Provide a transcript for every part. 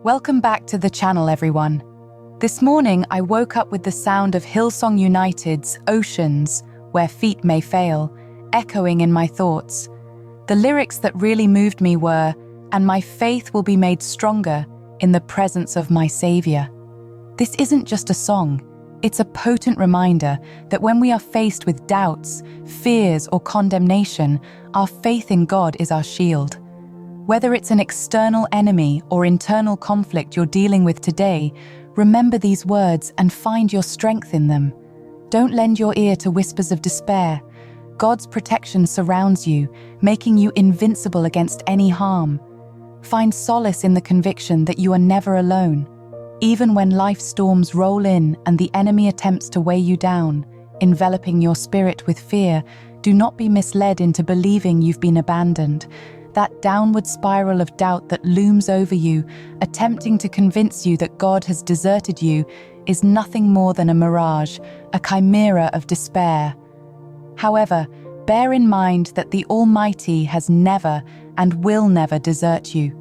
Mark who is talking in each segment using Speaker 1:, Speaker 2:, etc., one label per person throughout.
Speaker 1: Welcome back to the channel, everyone. This morning, I woke up with the sound of Hillsong United's Oceans, Where Feet May Fail, echoing in my thoughts. The lyrics that really moved me were, "And my faith will be made stronger in the presence of my Savior." This isn't just a song. It's a potent reminder that when we are faced with doubts, fears, or condemnation, our faith in God is our shield. Whether it's an external enemy or internal conflict you're dealing with today, remember these words and find your strength in them. Don't lend your ear to whispers of despair. God's protection surrounds you, making you invincible against any harm. Find solace in the conviction that you are never alone. Even when life storms roll in and the enemy attempts to weigh you down, enveloping your spirit with fear, do not be misled into believing you've been abandoned. That downward spiral of doubt that looms over you, attempting to convince you that God has deserted you, is nothing more than a mirage, a chimera of despair. However, bear in mind that the Almighty has never and will never desert you.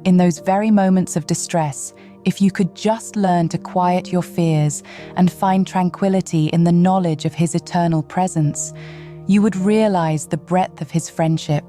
Speaker 1: In those very moments of distress, if you could just learn to quiet your fears and find tranquility in the knowledge of His eternal presence, you would realize the breadth of His friendship.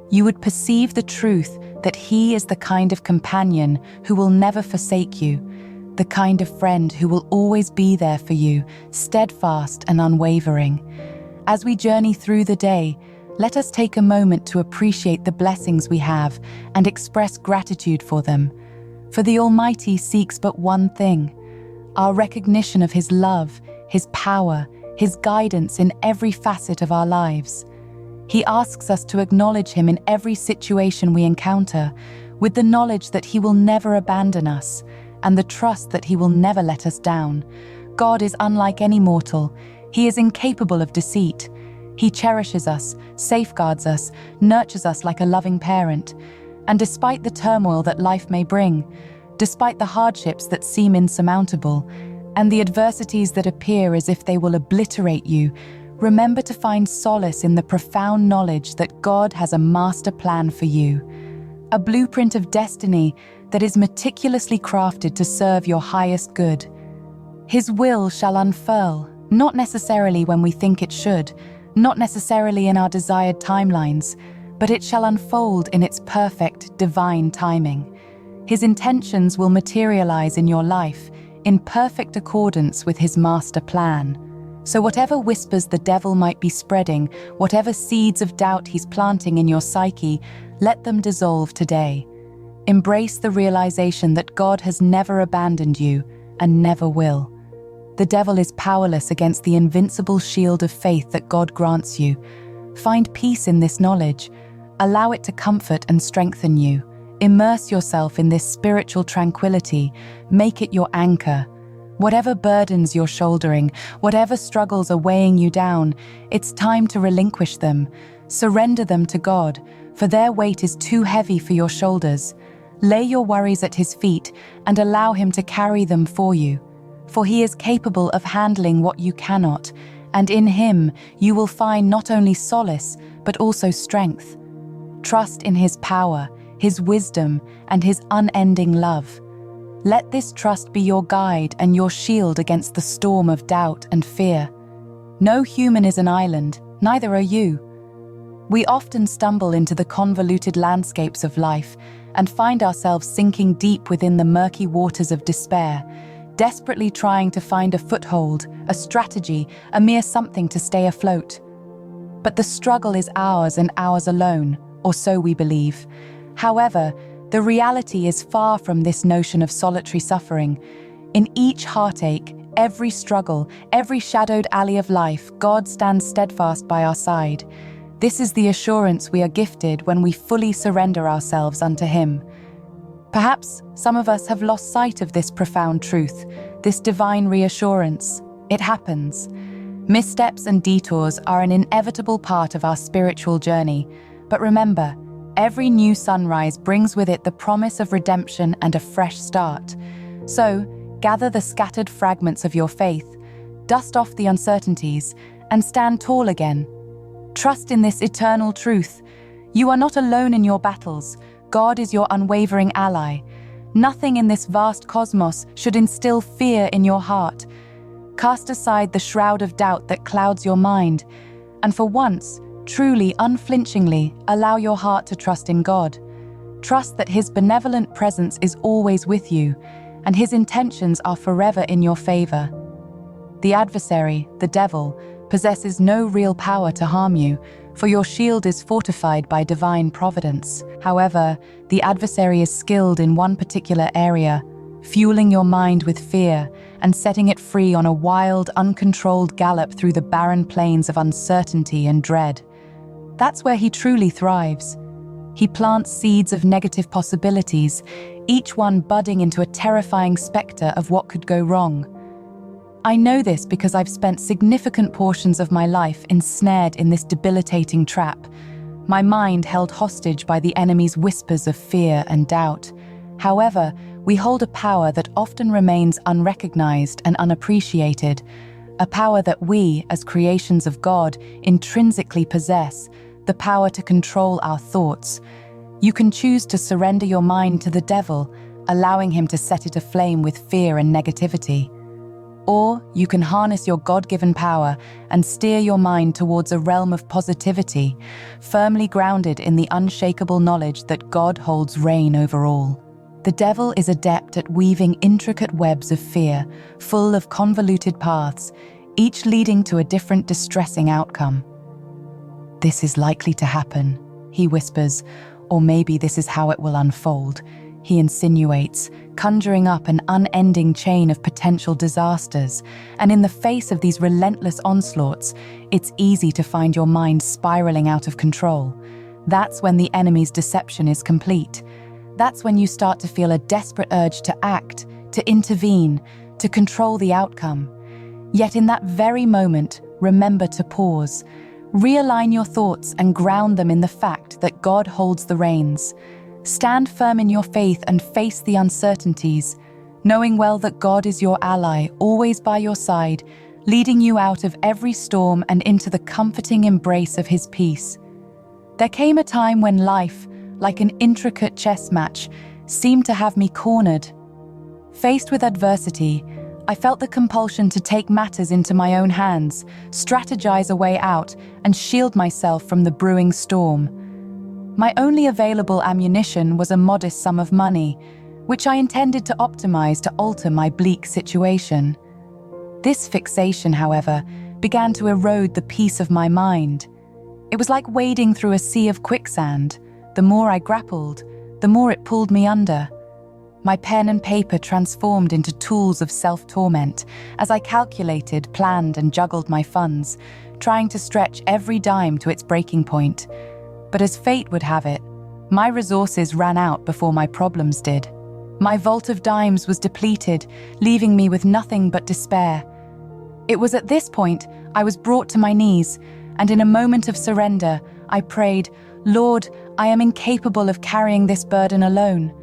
Speaker 1: You would perceive the truth that He is the kind of companion who will never forsake you, the kind of friend who will always be there for you, steadfast and unwavering. As we journey through the day, let us take a moment to appreciate the blessings we have and express gratitude for them. For the Almighty seeks but one thing: our recognition of His love, His power, His guidance in every facet of our lives. He asks us to acknowledge Him in every situation we encounter, with the knowledge that He will never abandon us, and the trust that He will never let us down. God is unlike any mortal. He is incapable of deceit. He cherishes us, safeguards us, nurtures us like a loving parent. And despite the turmoil that life may bring, despite the hardships that seem insurmountable, and the adversities that appear as if they will obliterate you, remember to find solace in the profound knowledge that God has a master plan for you, a blueprint of destiny that is meticulously crafted to serve your highest good. His will shall unfurl, not necessarily when we think it should, not necessarily in our desired timelines, but it shall unfold in its perfect, divine timing. His intentions will materialize in your life in perfect accordance with His master plan. So whatever whispers the devil might be spreading, whatever seeds of doubt he's planting in your psyche, let them dissolve today. Embrace the realization that God has never abandoned you and never will. The devil is powerless against the invincible shield of faith that God grants you. Find peace in this knowledge. Allow it to comfort and strengthen you. Immerse yourself in this spiritual tranquility. Make it your anchor. Whatever burdens you're shouldering, whatever struggles are weighing you down, it's time to relinquish them. Surrender them to God, for their weight is too heavy for your shoulders. Lay your worries at His feet and allow Him to carry them for you. For He is capable of handling what you cannot, and in Him you will find not only solace, but also strength. Trust in His power, His wisdom, and His unending love. Let this trust be your guide and your shield against the storm of doubt and fear. No human is an island, neither are you. We often stumble into the convoluted landscapes of life and find ourselves sinking deep within the murky waters of despair, desperately trying to find a foothold, a strategy, a mere something to stay afloat. But the struggle is ours and ours alone, or so we believe. However, the reality is far from this notion of solitary suffering. In each heartache, every struggle, every shadowed alley of life, God stands steadfast by our side. This is the assurance we are gifted when we fully surrender ourselves unto Him. Perhaps some of us have lost sight of this profound truth, this divine reassurance. It happens. Missteps and detours are an inevitable part of our spiritual journey. But remember, every new sunrise brings with it the promise of redemption and a fresh start. So, gather the scattered fragments of your faith, dust off the uncertainties, and stand tall again. Trust in this eternal truth. You are not alone in your battles. God is your unwavering ally. Nothing in this vast cosmos should instill fear in your heart. Cast aside the shroud of doubt that clouds your mind, and for once, truly, unflinchingly, allow your heart to trust in God. Trust that His benevolent presence is always with you, and His intentions are forever in your favor. The adversary, the devil, possesses no real power to harm you, for your shield is fortified by divine providence. However, the adversary is skilled in one particular area, fueling your mind with fear and setting it free on a wild, uncontrolled gallop through the barren plains of uncertainty and dread. That's where he truly thrives. He plants seeds of negative possibilities, each one budding into a terrifying specter of what could go wrong. I know this because I've spent significant portions of my life ensnared in this debilitating trap, my mind held hostage by the enemy's whispers of fear and doubt. However, we hold a power that often remains unrecognized and unappreciated, a power that we, as creations of God, intrinsically possess, the power to control our thoughts. You can choose to surrender your mind to the devil, allowing him to set it aflame with fear and negativity. Or you can harness your God-given power and steer your mind towards a realm of positivity, firmly grounded in the unshakable knowledge that God holds reign over all. The devil is adept at weaving intricate webs of fear, full of convoluted paths, each leading to a different distressing outcome. "This is likely to happen," he whispers, "or maybe this is how it will unfold," he insinuates, conjuring up an unending chain of potential disasters. And in the face of these relentless onslaughts, it's easy to find your mind spiraling out of control. That's when the enemy's deception is complete. That's when you start to feel a desperate urge to act, to intervene, to control the outcome. Yet in that very moment, remember to pause. Realign your thoughts and ground them in the fact that God holds the reins. Stand firm in your faith and face the uncertainties, knowing well that God is your ally, always by your side, leading you out of every storm and into the comforting embrace of His peace. There came a time when life, like an intricate chess match, seemed to have me cornered. Faced with adversity, I felt the compulsion to take matters into my own hands, strategize a way out, and shield myself from the brewing storm. My only available ammunition was a modest sum of money, which I intended to optimize to alter my bleak situation. This fixation, however, began to erode the peace of my mind. It was like wading through a sea of quicksand. The more I grappled, the more it pulled me under. My pen and paper transformed into tools of self-torment as I calculated, planned, and juggled my funds, trying to stretch every dime to its breaking point. But as fate would have it, my resources ran out before my problems did. My vault of dimes was depleted, leaving me with nothing but despair. It was at this point I was brought to my knees, and in a moment of surrender, I prayed, "Lord, I am incapable of carrying this burden alone."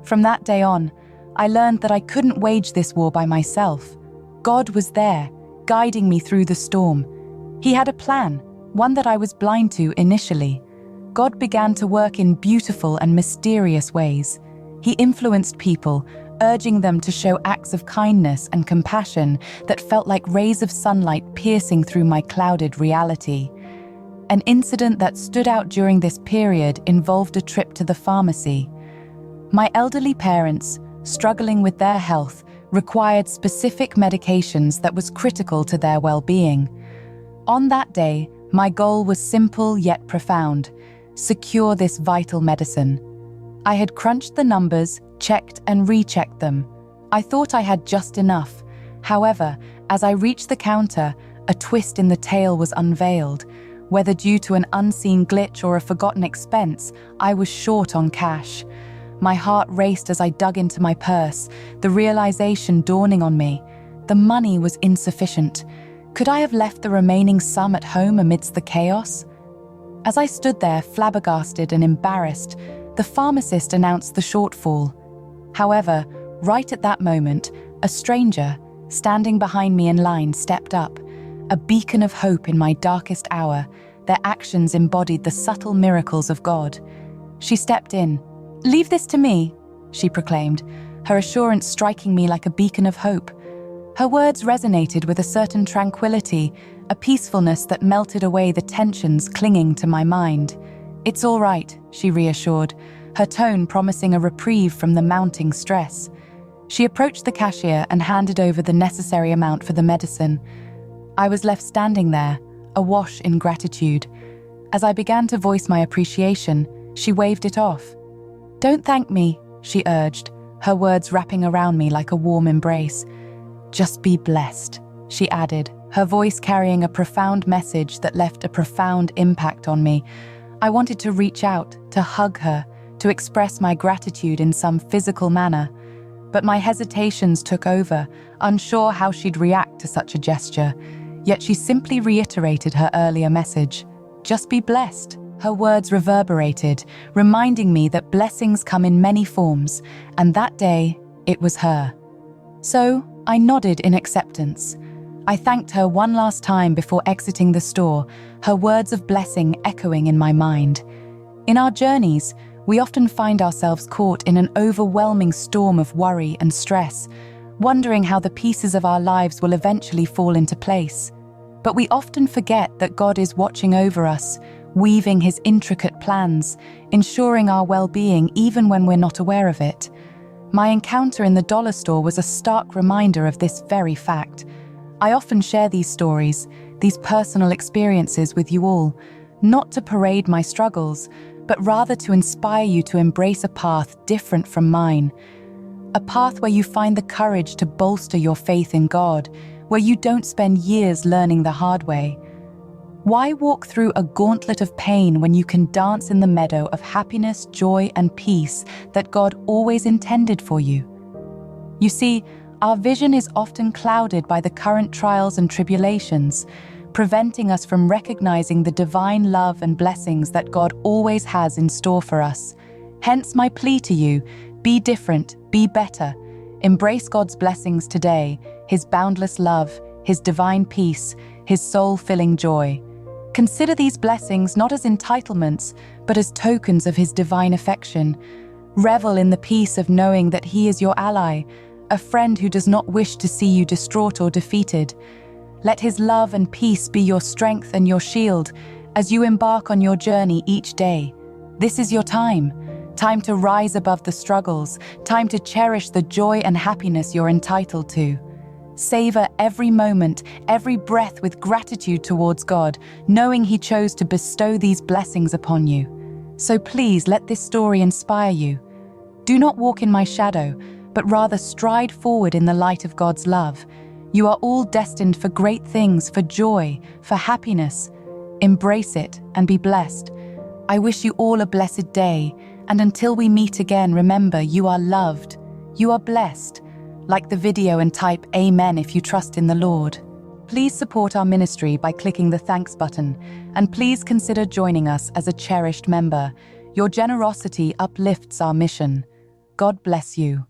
Speaker 1: From that day on, I learned that I couldn't wage this war by myself. God was there, guiding me through the storm. He had a plan, one that I was blind to initially. God began to work in beautiful and mysterious ways. He influenced people, urging them to show acts of kindness and compassion that felt like rays of sunlight piercing through my clouded reality. An incident that stood out during this period involved a trip to the pharmacy. My elderly parents, struggling with their health, required specific medications that was critical to their well-being. On that day, my goal was simple yet profound: secure this vital medicine. I had crunched the numbers, checked and rechecked them. I thought I had just enough. However, as I reached the counter, a twist in the tale was unveiled. Whether due to an unseen glitch or a forgotten expense, I was short on cash. My heart raced as I dug into my purse, the realization dawning on me. The money was insufficient. Could I have left the remaining sum at home amidst the chaos? As I stood there, flabbergasted and embarrassed, the pharmacist announced the shortfall. However, right at that moment, a stranger, standing behind me in line, stepped up, a beacon of hope in my darkest hour. Their actions embodied the subtle miracles of God. She stepped in. "Leave this to me," she proclaimed, her assurance striking me like a beacon of hope. Her words resonated with a certain tranquility, a peacefulness that melted away the tensions clinging to my mind. "It's all right," she reassured, her tone promising a reprieve from the mounting stress. She approached the cashier and handed over the necessary amount for the medicine. I was left standing there, awash in gratitude. As I began to voice my appreciation, she waved it off. "Don't thank me," she urged, her words wrapping around me like a warm embrace. "Just be blessed," she added, her voice carrying a profound message that left a profound impact on me. I wanted to reach out, to hug her, to express my gratitude in some physical manner. But my hesitations took over, unsure how she'd react to such a gesture. Yet she simply reiterated her earlier message. "Just be blessed." Her words reverberated, reminding me that blessings come in many forms, and that day, it was her. So, I nodded in acceptance. I thanked her one last time before exiting the store, her words of blessing echoing in my mind. In our journeys, we often find ourselves caught in an overwhelming storm of worry and stress, wondering how the pieces of our lives will eventually fall into place. But we often forget that God is watching over us, weaving his intricate plans, ensuring our well-being even when we're not aware of it. My encounter in the dollar store was a stark reminder of this very fact. I often share these stories, these personal experiences with you all, not to parade my struggles, but rather to inspire you to embrace a path different from mine. A path where you find the courage to bolster your faith in God, where you don't spend years learning the hard way. Why walk through a gauntlet of pain when you can dance in the meadow of happiness, joy, and peace that God always intended for you? You see, our vision is often clouded by the current trials and tribulations, preventing us from recognizing the divine love and blessings that God always has in store for us. Hence my plea to you, be different, be better. Embrace God's blessings today, his boundless love, his divine peace, his soul-filling joy. Consider these blessings not as entitlements, but as tokens of his divine affection. Revel in the peace of knowing that he is your ally, a friend who does not wish to see you distraught or defeated. Let his love and peace be your strength and your shield as you embark on your journey each day. This is your time to rise above the struggles, time to cherish the joy and happiness you're entitled to. Savor every moment, every breath with gratitude towards God, knowing he chose to bestow these blessings upon you. So please let this story inspire you. Do not walk in my shadow, but rather stride forward in the light of God's love. You are all destined for great things, for joy, for happiness. Embrace it and be blessed. I wish you all a blessed day, and until we meet again, remember you are loved, you are blessed. Like the video and type Amen if you trust in the Lord. Please support our ministry by clicking the thanks button, and please consider joining us as a cherished member. Your generosity uplifts our mission. God bless you.